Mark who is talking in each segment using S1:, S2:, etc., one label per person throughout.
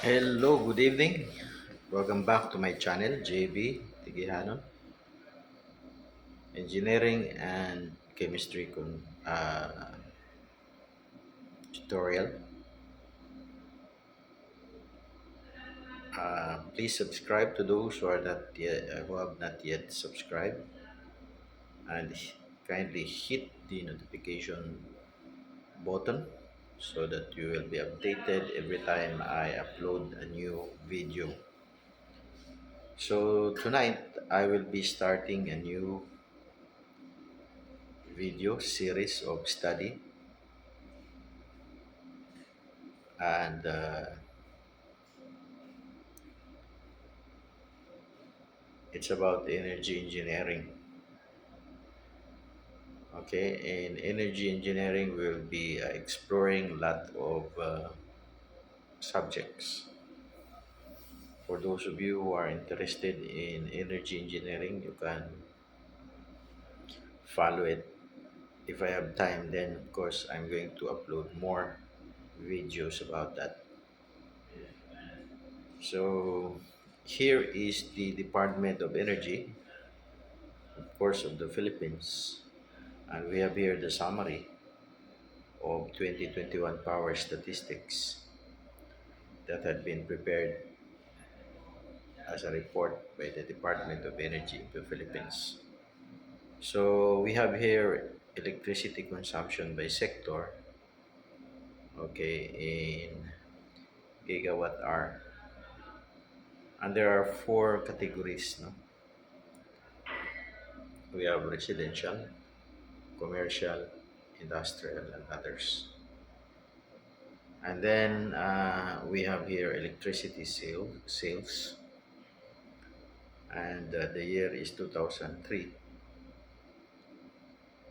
S1: Hello, good evening. Welcome back to my channel, JB Engineering and Chemistry tutorial. Please subscribe to those who have not yet subscribed, and kindly hit the notification button so that you will be updated every time I upload a new video. So tonight I will be starting a new video series of study, and it's about energy engineering. Okay, in energy engineering, we'll be exploring a lot of subjects. For those of you who are interested in energy engineering, you can follow it. If I have time, then of course I'm going to upload more videos about that. So here is the Department of Energy, of course, of the Philippines, and we have here the summary of 2021 power statistics that had been prepared as a report by the Department of Energy of the Philippines. So we have here electricity consumption by sector, okay, in gigawatt hour. And there are four categories. No? We have residential, commercial, industrial, and others. And then we have here electricity sales, and the year is 2003.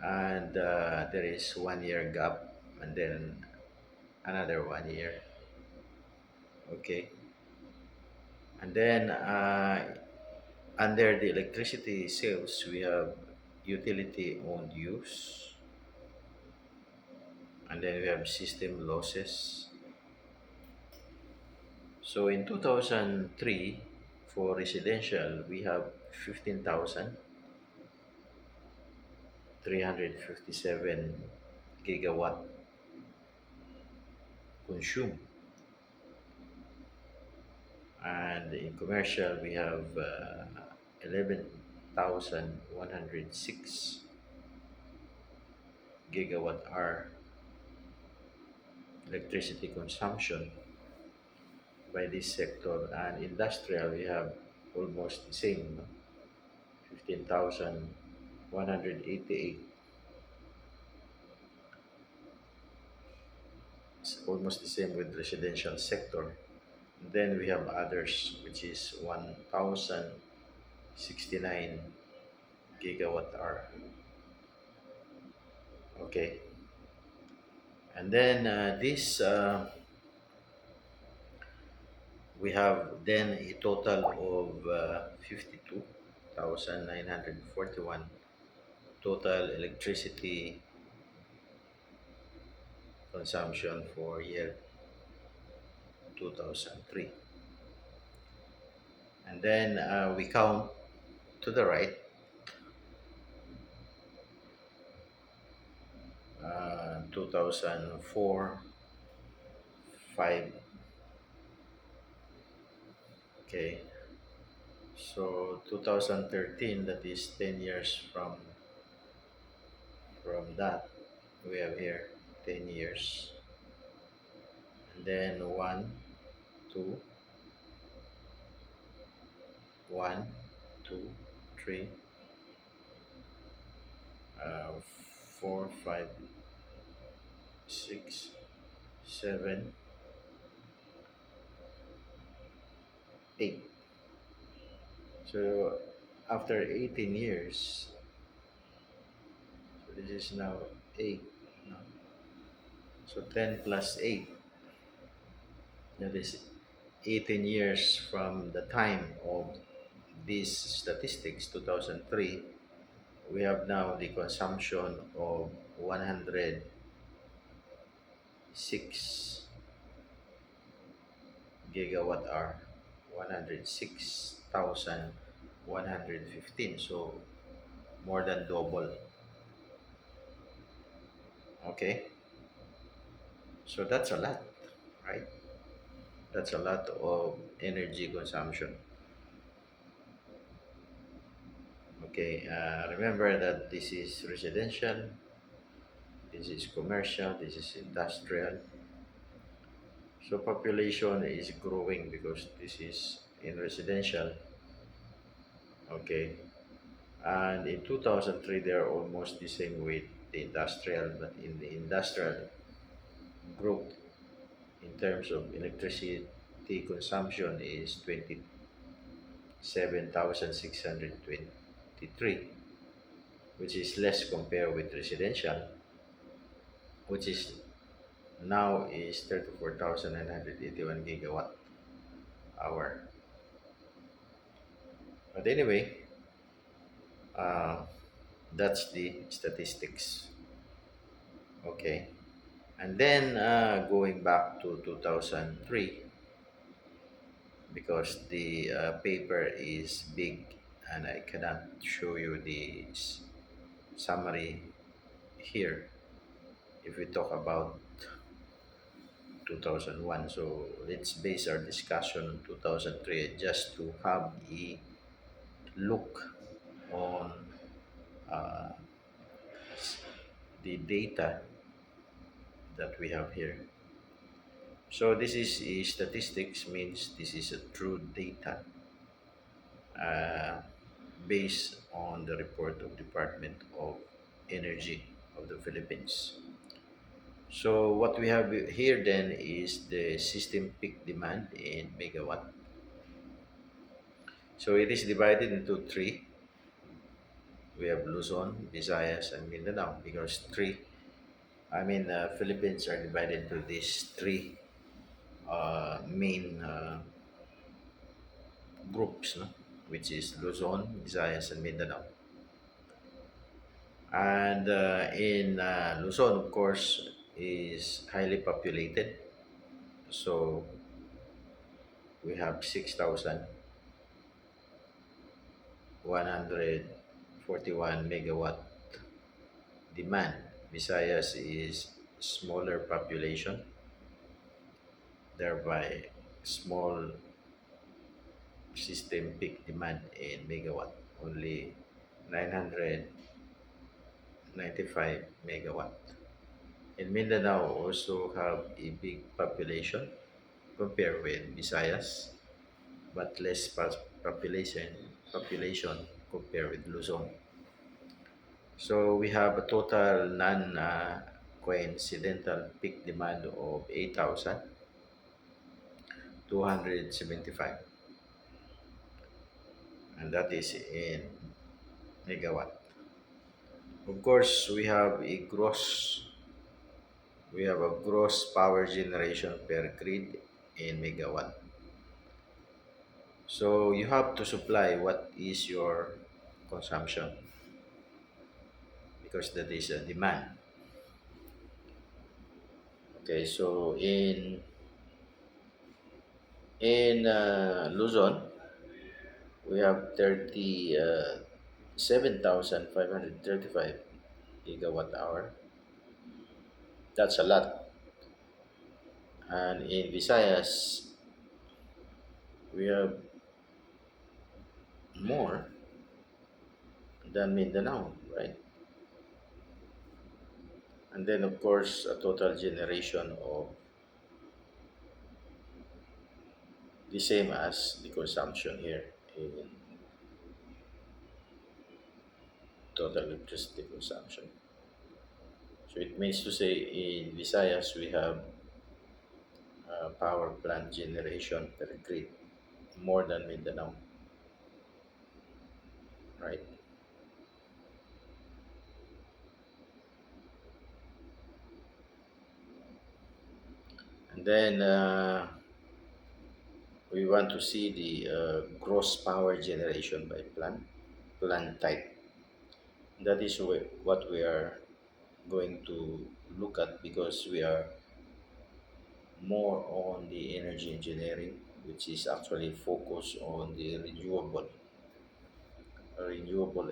S1: And there is 1 year gap, and then another 1 year. Okay, and then under the electricity sales, we have utility owned use, and then we have system losses. So in 2003, for residential, we have 15,357 gigawatt consumed, and in commercial, we have 11,106 gigawatt hour electricity consumption by this sector. And industrial, we have almost the same, no? 15,188. It's almost the same with residential sector. Then we have others, which is 1,069 gigawatt hour. Okay. And then this we have then a total of 52,941 total electricity consumption for year 2003. And then we count to the right 2004, 5. Okay, so 2013, that is 10 years from that, we have here 10 years. And then 1, 2, 1, 2, 3, 4, 5, 6, 7, 8. So after 18 years, so this is now 8. No? So 10 plus 8, that is 18 years from the time of these statistics, 2003. We have now the consumption of 106 gigawatt hour, 106,115. So more than double. Okay, so that's a lot, right? That's a lot of energy consumption. Okay, remember that this is residential, this is commercial, this is industrial. So population is growing because this is in residential. Okay, and in 2003 they are almost the same with the industrial, but in the industrial group, in terms of electricity consumption is 27,623, which is less compared with residential, which is now is 34,981 gigawatt hour. But anyway, uh, that's the statistics. Okay. And then going back to 2003, because the paper is big and I cannot show you the summary here if we talk about 2001. So let's base our discussion on 2003 just to have a look on uh, the data that we have here. So this is a statistics, means this is a true data uh, based on the report of Department of Energy of the Philippines. So what we have here then is the system peak demand in megawatt. So it is divided into three. We have Luzon, Visayas, and Mindanao, because Philippines are divided into these three main groups, no? Which is Luzon, Visayas, and Mindanao. And in Luzon, of course, is highly populated. So we have 6,141 megawatt demand. Visayas is smaller population, thereby small system peak demand in megawatt, only 995 megawatt. In Mindanao also have a big population compared with Visayas, but less population compared with Luzon. So we have a total non coincidental peak demand of 8,275, and that is in megawatt. Of course, we have a gross power generation per grid in megawatt. So you have to supply what is your consumption, because that is a demand. Okay, so in Luzon, we have 37,535 gigawatt hour. That's a lot. And in Visayas, we have more than Mindanao, right? And then, of course, a total generation of the same as the consumption here in total electricity consumption. So it means to say in Visayas, we have power plant generation per grid more than Mindanao, right? And then we want to see the gross power generation by plant type. That is what we are going to look at, because we are more on the energy engineering, which is actually focused on the renewable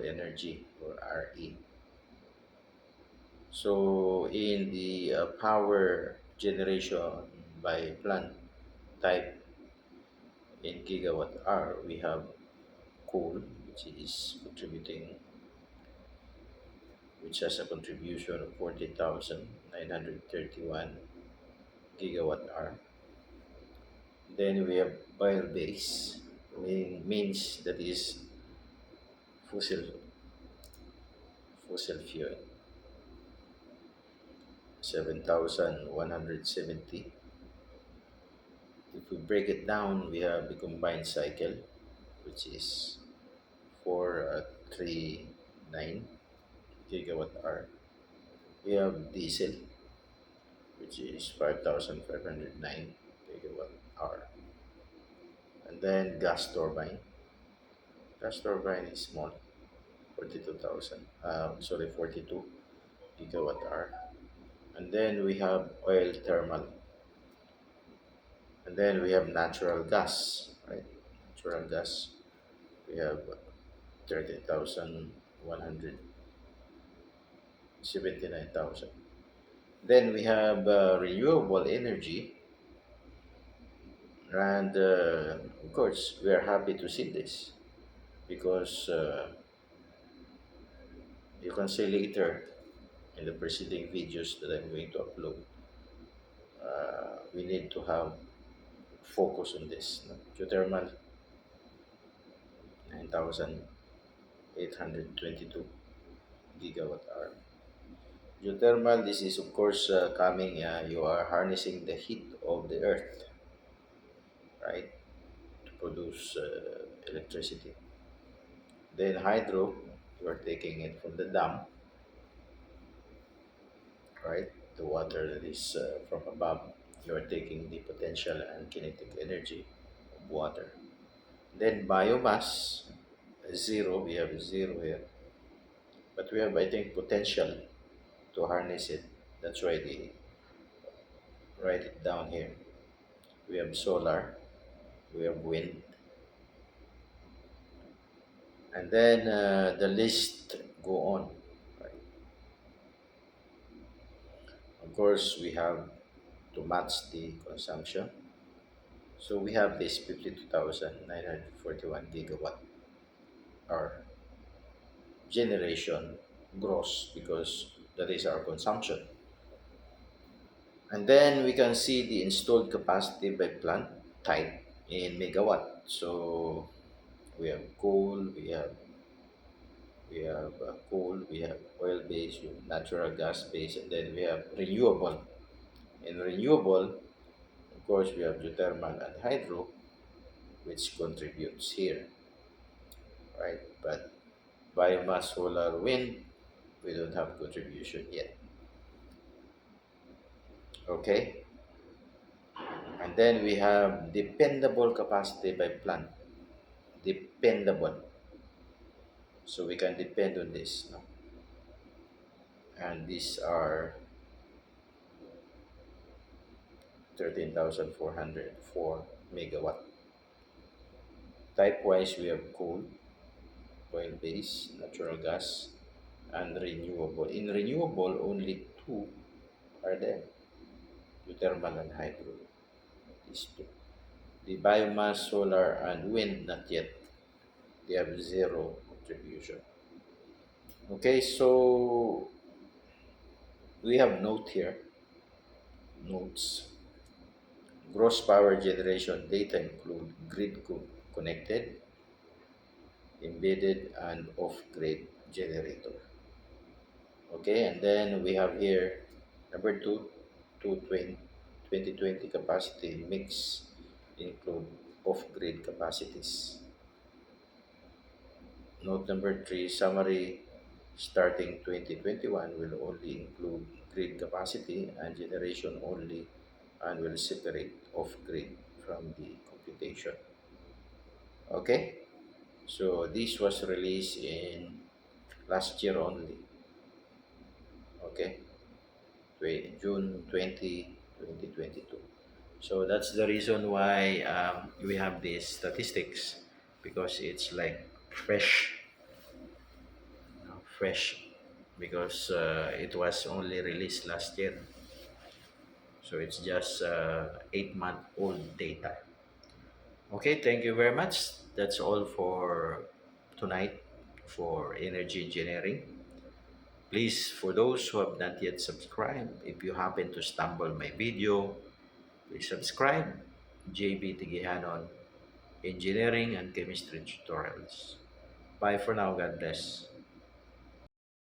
S1: energy or RE. So in the power generation by plant type in gigawatt hour, we have coal, which has a contribution of 40,931 gigawatt hour. Then we have oil base, means that is fossil fossil fuel, 7,170. If we break it down, we have the combined cycle, which is 439 gigawatt hour. We have diesel, which is 5,509 gigawatt hour. And then gas turbine. Gas turbine is small, 42 gigawatt hour. And then we have oil thermal. And then we have natural gas, right? Natural gas. We have 30,179,000. Then we have renewable energy, and of course, we are happy to see this because you can see later in the preceding videos that I'm going to upload, we need to have focus on this. No? Geothermal, 9,822 gigawatt hour. Geothermal, this is of course coming, you are harnessing the heat of the earth, right, to produce electricity. Then hydro, you are taking it from the dam, right? The water that is from above, you are taking the potential and kinetic energy of water. Then biomass, zero, we have zero here, but we have, I think, potential to harness it. That's why they write it down here. We have solar, we have wind, and then the list go on. Right? Of course, we have to match the consumption. So we have this 52,941 gigawatt hour generation gross because that is our consumption. And then we can see the installed capacity by plant type in megawatt. So we have coal, we have oil based, we have natural gas based, and then we have renewable. In renewable, of course, we have geothermal and hydro, which contributes here, right? But biomass, solar, wind, we don't have contribution yet. Okay, and then we have dependable capacity by plant. Dependable, so we can depend on this. No? And these are 13,404 megawatt. Type wise, we have coal, oil based, natural gas, and renewable. In renewable, only two are there, geothermal and hydro. These two. The biomass, solar, and wind, not yet. They have zero contribution. Okay, so we have note here, notes. Gross power generation data include connected, embedded, and off-grid generator. Okay, and then we have here number two, 2020 capacity mix include off-grid capacities. Note number three, summary starting 2021 will only include grid capacity and generation only and will separate off-grid from the computation. Okay, so this was released in last year only. Okay, June 20, 2022. So that's the reason why we have these statistics, because it's like fresh, fresh, because it was only released last year. So it's just 8-month old data. Okay, thank you very much. That's all for tonight for energy engineering. Please, for those who have not yet subscribed, if you happen to stumble my video, please subscribe. JB Teguihanon Engineering and Chemistry Tutorials. Bye for now. God bless.